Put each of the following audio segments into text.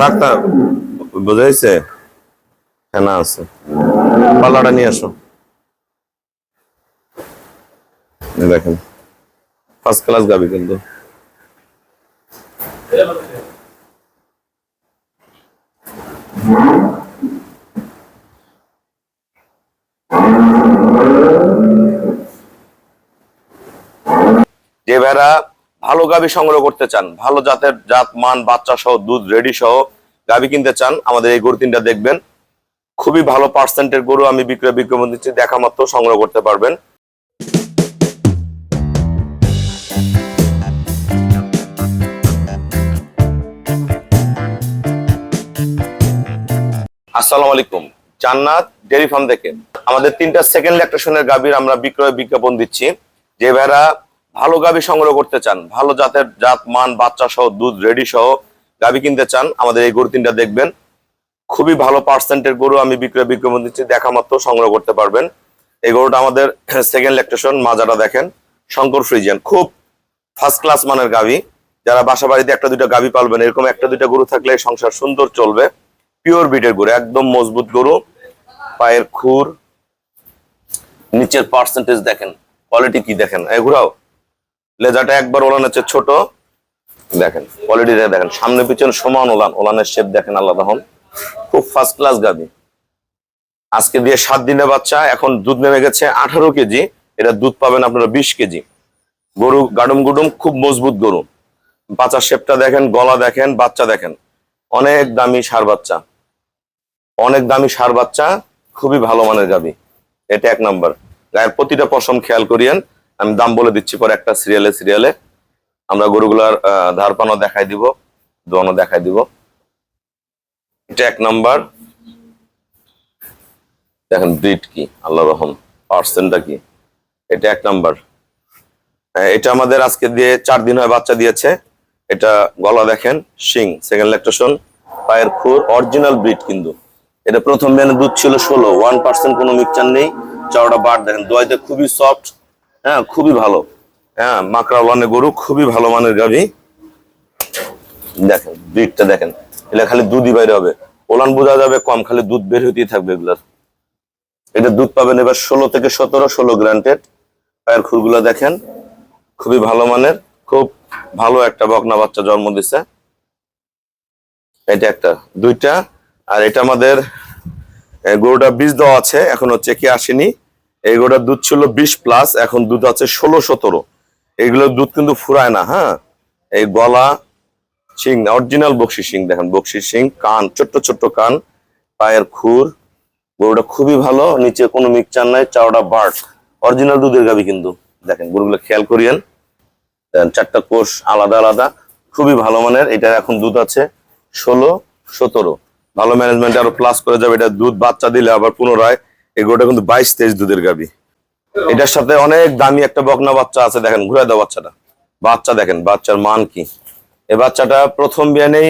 থাক থাক, বুঝাইছে? না আছে, পাল্লাটা নিয়ে আসো। দেখেন ফার্স্ট ক্লাস গাবি কিন্তু। যে ভাইরা ভালো গাবি সংগ্রহ করতে চান, ভালো জাতের জাত মান বাচ্চা সহ দুধ রেডি সহ গাবি কিনতে চান, আমাদের এই গরু তিনটা দেখবেন। খুবই ভালো পার্সেন্টের গরু আমি বিজ্ঞাপন দিচ্ছি, দেখা মাত্র সংগ্রহ করতে পারবেন। আসসালামু আলাইকুম, জান্নাত ডেয়ারি ফার্ম থেকে আমাদের তিনটা সেকেন্ড ল্যাকটেশনের গাভীর আমরা বিজ্ঞাপন দিচ্ছি। যে ভাইরা ভালো গাভী সংগ্রহ করতে চান, ভালো জাতের জাত মান বাচ্চা সহ দুধ রেডি সহ গাভী কিনতে চান, আমাদের এই গরু তিনটা দেখবেন। খুবই ভালো পার্সেন্টের গরু আমি বিজ্ঞাপন দিচ্ছি, দেখা মাত্র সংগ্রহ করতে পারবেন। এই গরুটা আমাদের সেকেন্ড ল্যাকটেশন, মাজাটা দেখেন শঙ্কর ফ্রিজিয়ান, খুব ফার্স্ট ক্লাস মানের গাভী। যারা বাসা বাড়িতে একটা দুইটা গাভী পালবেন, এরকম একটা দুইটা গরু থাকলে সংসার সুন্দর চলবে। পিওর ব্রিডের গরু, একদম মজবুত গরু। পায়ের খুর, নিচের পার্সেন্টেজ দেখেন, কোয়ালিটি কি দেখেন। ঘুরাও, লেজাটা একবার ওলান হচ্ছে ছোট, দেখেন কোয়ালিটি দেখেন, সামনে পিছনে সমান ওলান, ওলানের শেপ দেখেন আলাদা হন। খুব ফার্স্ট ক্লাস গাভী। আজকে দিয়ে 7 দিনের বাচ্চা, এখন দুধ নেমে গেছে 18 কেজি। এটা দুধ পাবেন আপনারা 20 কেজি। গরু গাডুম গুডুম, খুব মজবুত গরু। বাচ্চার শেপটা দেখেন, গলা দেখেন, বাচ্চা দেখেন, অনেক দামি ষাঁড় বাচ্চা, অনেক দামি ষাঁড় বাচ্চা, খুবই ভালো মানের গাভী। এটা 1 নাম্বার। গায়ের প্রতিটা পশম খেয়াল করিয়েন, আমি দাম বলে দিচ্ছি পরে একটা সিরিয়ালে। আমরা গরুগুলার ধারপানো দেখাই দিব, দোয়ানো দেখাই দিব। এটা 1 নাম্বার। দেখেন ব্রিড কি, আল্লাহ রহম, পার্সেন্টটা কি। এটা 1 নাম্বার। এটা আমাদের আজকে দিয়ে 4 দিন হয় বাচ্চা দিয়েছে। এটা গলা দেখেন, শিং, সেকেন্ড ল্যাকটেশন, পায়ের খুর, অরিজিনাল ব্রিড কিন্তু। এটা প্রথম দিনে দুধ ছিল 16, 1% কোনো মিক্সচার নেই। চাওড়া বার দেখেন, দোয়াইতে খুবই সফট, হ্যাঁ খুবই ভালো। হ্যাঁ মাকড়া ওলানের গরু, খুবই ভালো মানের গাভী। দেখেন ব্রিডটা দেখেন, এটা খালি দুধই বাইরে হবে, ওলান বোঝা যাবে কম, খালি দুধ বের হতেই থাকবে এগুলার। এটা দুধ পাবেন এবার 16 থেকে 17, 16 গ্রান্টেড। পায়ের খুরগুলো দেখেন, খুবই ভালো মানের, খুব ভালো একটা বকনা বাচ্চা জন্ম দিছে। এটা একটা, দুইটা। আর এটা আমাদের গরুটা বীজ দেওয়া আছে, এখন হচ্ছে কি আসেনি। এই গরুটার দুধ ছিল 20+, এখন দুধ আছে 16, 17। এইগুলোর দুধ কিন্তু ফুরায় না। হ্যাঁ, এই গলা, শিং অরিজিনাল বকশি শিং দেখেন, বকশি শিং, কান ছোট্ট ছোট্ট কান, পায়ের খুর। গরুটা খুবই ভালো, নিচে কোনো মিক্সচার নাই, চাওড়া বার্ড, অরিজিনাল দুধের গাভী কিন্তু। দেখেন গরুগুলো খেয়াল করিয়েন, 4টা কোষ আলাদা আলাদা, খুবই ভালো মানের। এটা এখন দুধ আছে 16, 17। ভালো ম্যানেজমেন্ট আরো প্লাস করে যাবে। এটা দুধ বাচ্চা দিলে আবার পুনরায় এই গরুটা কিন্তু 22-23 দুধের গাভী। এটার সাথে অনেক দামি একটা বকনা বাচ্চা আছে, দেখেন ঘুরে দাও বাচ্চাটা। বাচ্চা দেখেন, বাচ্চার মান কি। এই বাচ্চাটা প্রথম বিয়ানেই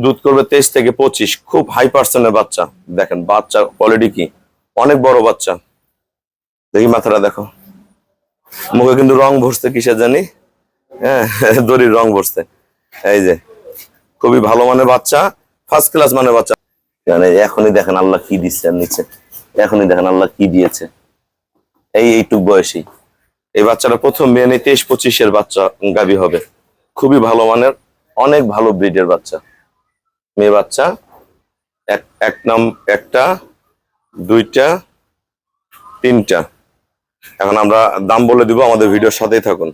দুধ করবে 23 থেকে 25, খুব হাই পার্সেন্টের বাচ্চা। দেখেন বাচ্চা কোয়ালিটি কি, অনেক বড় বাচ্চা। দেখি মাথাটা দেখো, মুখে কিন্তু রং ভরছে কিসের জানি, হ্যাঁ দড়ির রং ভরছে। এই যে খুবই ভালো মানের বাচ্চা, ফার্স্ট ক্লাস মানের বাচ্চা। মানে এখনই দেখেন আল্লাহ কি দিচ্ছে নিচে, এখনই দেখেন আল্লাহ কি দিয়েছে। এইটুক বয়সী এই বাচ্চাটা প্রথম বিয়ানে 23-25 বাচ্চা গাভী হবে। খুবই ভালো মানের, অনেক ভালো ব্রিডের বাচ্চা, মেয়ে বাচ্চা। একটা, দুইটা, তিনটা। এখন আমরা দাম বলে দিব, আমাদের ভিডিওর সাথেই থাকুন।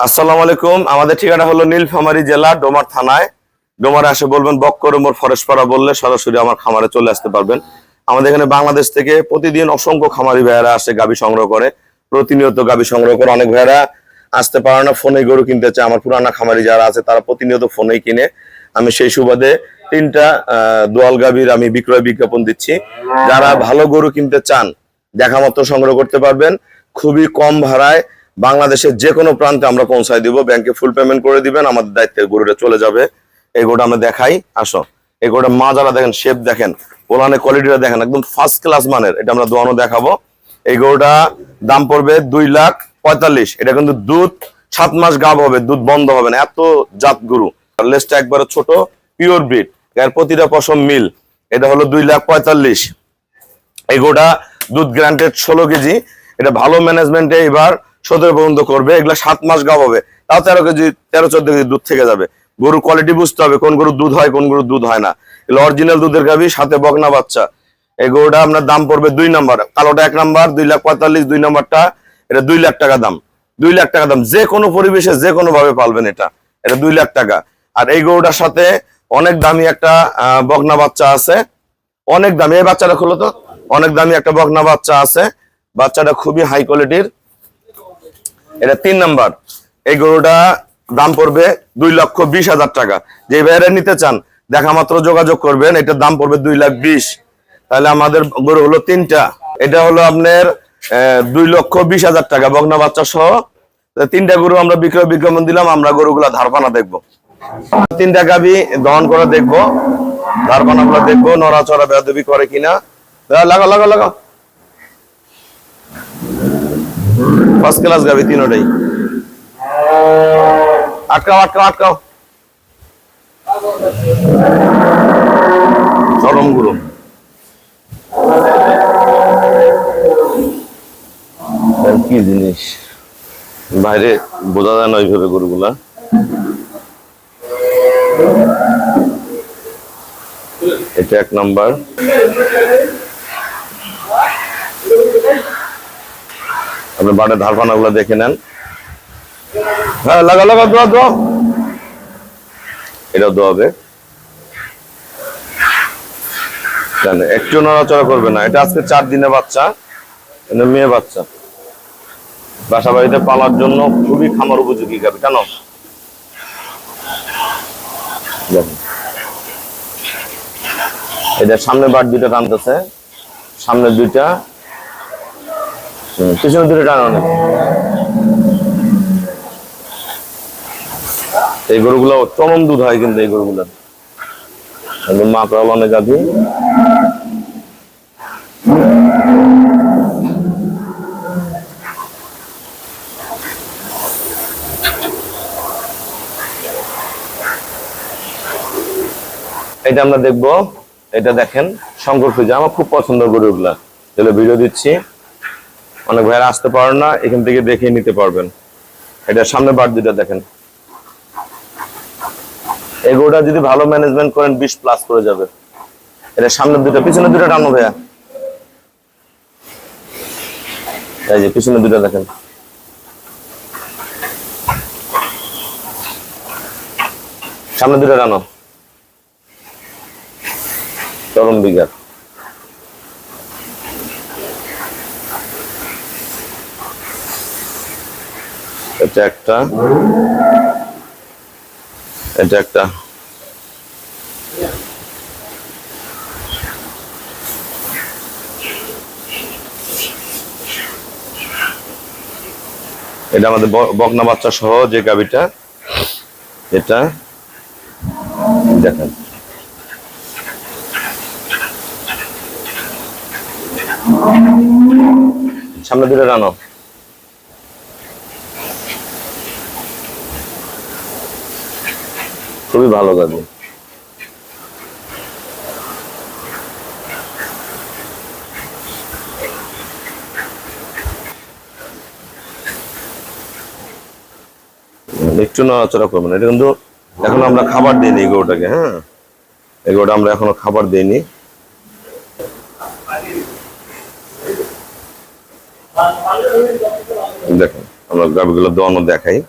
আসসালামু আলাইকুম, আমাদের ঠিকানা হলো নীলফামারী জেলা, ডোমার থানায়। ডোমারে আসে বলবেন বক্করমোর ফরেশপাড়া বললে সরাসরি আমার খামারে চলে আসতে পারবেন। আমাদের এখানে বাংলাদেশ থেকে প্রতিদিন অসংখ্য খামারি ভাইয়েরা আসে, গাভী সংগ্রহ করে, প্রতিনিয়ত গাভী সংগ্রহ করে। অনেক ভাইয়েরা আসতে পারে না, ফোনে গরু কিনতে চায়। আমার পুরানা খামারি যারা আছে তারা প্রতিনিয়ত ফোনেই কিনে। আমি সেই সুবাদে 3টা দোয়াল গাভীর আমি বিজ্ঞাপন দিচ্ছি। যারা ভালো গরু কিনতে চান, দেখা মতো সংগ্রহ করতে পারবেন। খুবই কম ভাড়ায় বাংলাদেশের যে কোনো প্রান্তে আমরা পৌঁছায় দিব। ব্যাংকে ফুল পেমেন্ট করে দিবেন, আমাদের দায়িত্বে গরুটা চলে যাবে। এই গরুটা আমরা দেখাই, আসো। এই গরুটা মাজারা দেখেন, শেপ দেখেন, ওলানের কোয়ালিটিটা দেখেন, একদম ফার্স্ট ক্লাস মানের। এটা আমরা দোয়ানো দেখাবো। এই গরুটা দাম পড়বে 2,45,000। এটা কিন্তু দুধ 7 মাস গাব হবে, দুধ বন্ধ হবে না, এত জাত গরু। লেজটা একবারে ছোট, পিওর ব্রিড, এর প্রতিটা পশম মিল। এটা হলো 2,45,000। এই গরুটা দুধ গ্রান্টেড 16 কেজি। এটা ভালো ম্যানেজমেন্টে এবার 17 পর্যন্ত করবে। এগুলা 7 মাস গাব হবে, তাও 13 কেজি 13-14 কেজি দুধ থেকে যাবে। গরুর কোয়ালিটি বুঝতে হবে, কোন গরুর দুধ হয় কোন গরুর দুধ হয় না। এগুলো অরিজিনাল দুধের গাভী, সাথে বকনা বাচ্চা। এই গরুটা আপনার দাম পড়বে 2 নাম্বার, কালোটা 1 নাম্বার 2,45,000, 2 নাম্বারটা এটা 2 লাখ টাকা দাম। 2 লাখ টাকা দাম, যে কোনো পরিবেশে যে কোনো ভাবে পালবেন এটা 2 লাখ টাকা। আর এই গরুটার সাথে অনেক দামি একটা বকনা বাচ্চা আছে, অনেক দামি। এই বাচ্চাটা খুলো তো, অনেক দামি একটা বকনা বাচ্চা আছে, বাচ্চাটা খুবই হাই কোয়ালিটির। এটা 3 নাম্বার। এই গরুটা দাম পড়বে 2,20,000 টাকা। যে ভাইয়েরা নিতে চান দেখা মাত্র যোগাযোগ করবেন, এটার দাম পড়বে 2,20,000। তাহলে আমাদের গরু হলো 3টা। এটা হলো আপনার 2,20,000 টাকা বকনা বাচ্চা সহ। 3টা গরু আমরা বিক্রয় বিজ্ঞাপন দিলাম, আমরা গরুগুলা ধারপানা দেখবো। 3টা গাভী দহন করে দেখবো, ধারপানা গুলা দেখবো নড়াচড়া বেয়াদবি করে কিনা। লাগা লাগা লাগা, ফার্স্ট ক্লাস গাভী তিনটাই। আটকাও আটকাও আটকাও, চরম গুরু। কি জিনিস বাইরে বোঝা যায় না ওইভাবে গরুগুলা। এটা 1 নাম্বার। আপনি বাড়ির ধারপানা গুলা দেখে নেন। হ্যাঁ লাগা লাগা, দোয়া দোয়া, এটা দোয়াবে। একটু নড়াচড়া করবে না। এটা আজকে 4 দিনের বাচ্চা, মেয়ে বাচ্চা। বাসা বাড়িতে পালার জন্য খুবই খামার উপযোগী গাভী। কেন এটা সামনে বার 2টা টানতেছে, সামনে 2টা, পিছনে 2টা টান। অনেক এই গরুগুলো চরম দুধ হয় কিন্তু এই গরুগুলো মা প্রবলনে গাভী। এটা আমরা দেখবো। এটা দেখেন শঙ্কর ফ্রিজ, আমার খুব পছন্দ গরুগুলা। তাহলে ভিডিও দিচ্ছি, অনেক ভাইরা আসতে পারেন না, এখান থেকে দেখে নিতে পারবেন। এটা সামনে বার 2টা দেখেন। এই গরুটা যদি ভালো ম্যানেজমেন্ট করেন 20+ করে যাবে। এটা সামনে 2টা, পিছনে 2টা টানো ভাইয়া। এই যে পিছনে 2টা দেখেন। সামনে 2টা টানো, চরম বিঘার। এটা একটা, এটা একটা। এটা আমাদের বকনা বাচ্চা সহ যে গাভীটা, এটা দেখেন। সামনে 2টা টানো, খুবই ভালো গাভী। একটু নড়াচড়া করবেন। এটা কিন্তু এখন আমরা খাবার দিইনি এই গরুটাকে। হ্যাঁ, এই গরুটা আমরা এখনো খাবার দিইনি। দেখেন আমরা গাভীগুলো দোয়ানো দেখাই।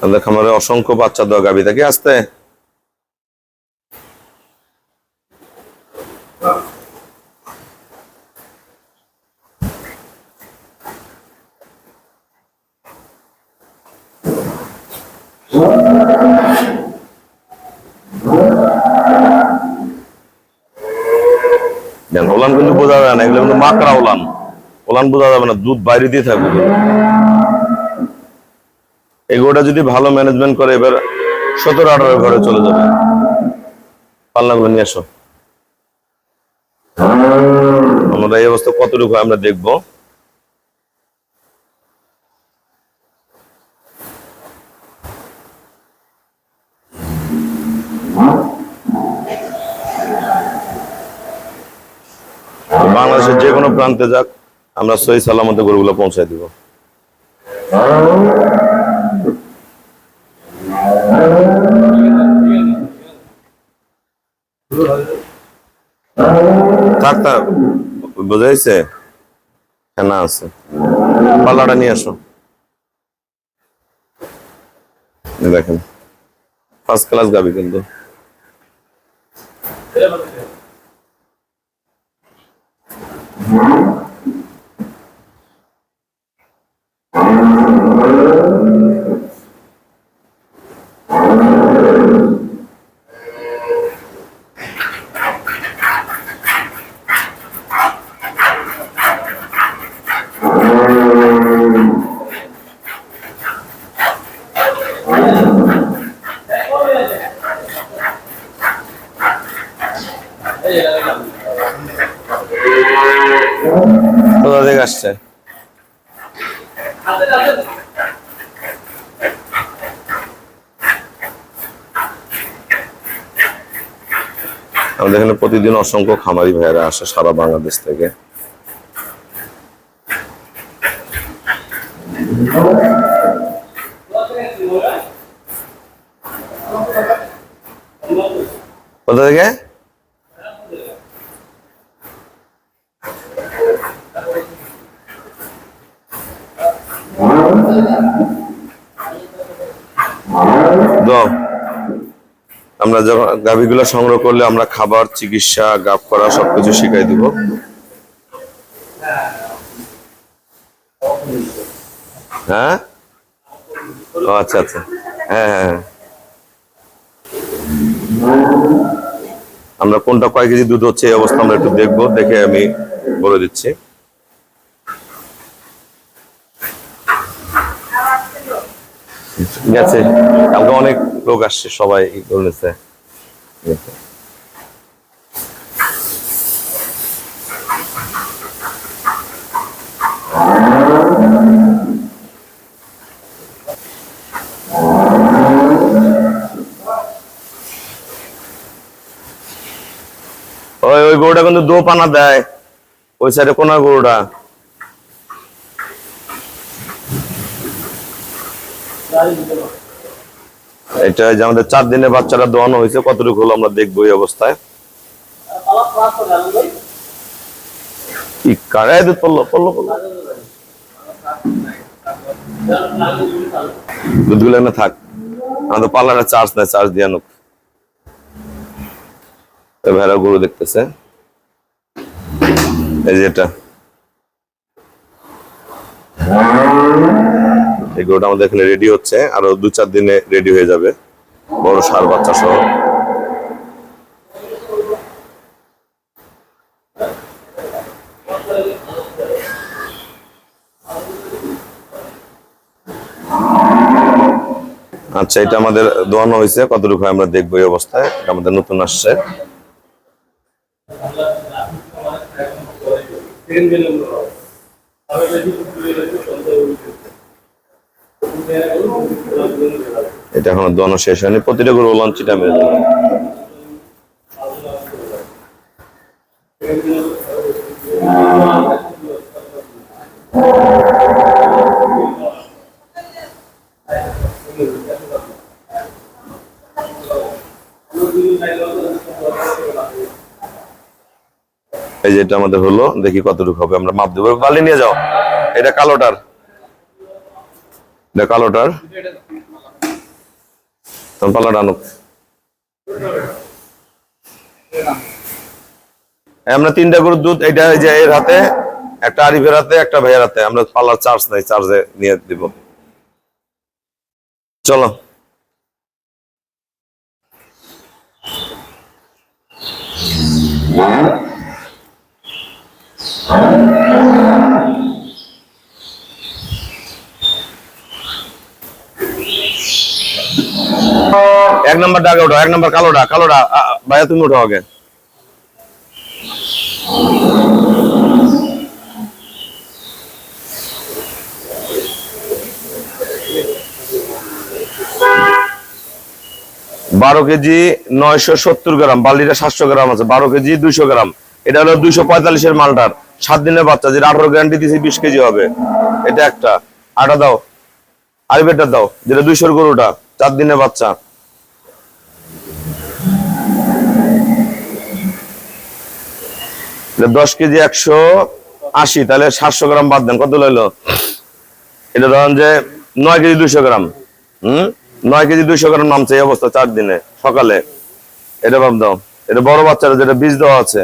আমাদের খামারে অসংখ্য বাচ্চা দেওয়া গাভী থাকে। আসতে ওলান কিন্তু বোঝা যায় না, এগুলো কিন্তু মাকড়া ওলান। ওলান বোঝা যাবে না, দুধ বাইরে দিয়ে থাকবে। এই গরুটা যদি ভালো ম্যানেজমেন্ট করে এবার 17-18 ঘরে চলে যাবে। পাল্লাগুলো নিয়ে আসো। আমরা এই অবস্থা কতটুকু হয় আমরা দেখবো। বাংলাদেশের যে কোনো প্রান্তে যাক, আমরা সহি সালামতে গরুগুলো পৌঁছায় দিব। থাক থাক, বোঝা যাচ্ছে না আছে, পাল্লাটা নিয়ে আসো। দেখেন ফার্স্ট ক্লাস গাবি কিন্তু। কোথা থেকে আসছে? আমাদের এখানে প্রতিদিন অসংখ্য খামারি ভাইয়েরা আসে সারা বাংলাদেশ থেকে। কোথা থেকে? আমরা যখন গাভীগুলো সংগ্রহ করলে আমরা খাবার, চিকিৎসা, গাব করা সবকিছু শিখাই দিব। হ্যাঁ, আচ্ছা আচ্ছা, হ্যাঁ হ্যাঁ হ্যাঁ। আমরা কোনটা কয় কেজি দুধ হচ্ছে এই অবস্থা আমরা একটু দেখবো, দেখে আমি বলে দিচ্ছি। গেছে কালকে অনেক লোক আসছে, সবাই বলেছে। ওই গরুটা কিন্তু দো পানা দেয়, ওই সাইডে কোন গরুটা। এটা যে আমাদের 4 দিনের বাচ্চারা দোয়ানো হয়েছে, কতটুকু হলো আমরা দেখবো এই অবস্থায়। দুধ পড়লো পড়লো পড়লো, দুধগুলো এখানে থাক, আমাদের পার্লারে চার্জ নেয়, চার্জ দিয়ে আনুক। ভেড়া গরু দেখতেছে, এই যে এটা, এই গরুটা আমাদের এখানে রেডি হচ্ছে, আরো 2-4 দিনে রেডি হয়ে যাবে, বড় ষাঁড় বাচ্চা সহ। আচ্ছা, এটা আমাদের দোয়ানো হয়েছে, কতটুকু আমরা দেখবো এই অবস্থায়। আমাদের নতুন আসছে। এটা এখনো দোয়ানো শেষ হয়নি, প্রতিটা গরু লঞ্চিটা মেরে দেবে। এই যেটা আমাদের হলো, দেখি কতটুকু হবে, আমরা মাপ দেবো। বালি নিয়ে যাও, এটা কালোটার, এটা কালোটার, পাল্লাটা আনুক। আমরা 3টা গরুর দুধ, এটা যে এর হাতে, একটা আরিফের হাতে, একটা ভাইয়ের হাতে। আমরা পাল্লার চার্জ নাই, চার্জে নিয়ে দিব। চলো, এক নম্বর ডাকে ওঠো, 1 নম্বর কালোটা, কালোটা ভাইয়া তুমি ওঠো আগে। 12 কেজি 970 গ্রাম, বালিটা 700 গ্রাম আছে, 12 কেজি 200 গ্রাম। এটা হলো 245 এর মালটার 7 দিনের বাচ্চা, যেটা 18 গ্যারান্টি দিয়েছি 20 কেজি হবে। এটা একটা। আটা দাও, আরবেটা দাও, যেটা 200 গরুটা 4 দিনের বাচ্চা। এটা 10 কেজি 180, তাহলে 700 গ্রাম বাদ দেন, কত লইলো? এটা ধরেন যে 9 কেজি 200 গ্রাম। 9 কেজি 200 গ্রাম নামছে এই অবস্থা 4 দিনে সকালে। এটা বাদ দাও। এটা বড় বাচ্চারা যেটা বীজ দেওয়া আছে,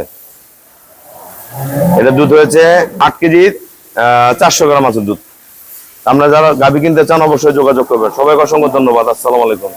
এটা দুধ হয়েছে 8 কেজি 400 গ্রাম আছে দুধ। আমরা যারা গাভী কিনতে চান অবশ্যই যোগাযোগ করবেন। সবাইকে অসংখ্য ধন্যবাদ। আসসালামু আলাইকুম।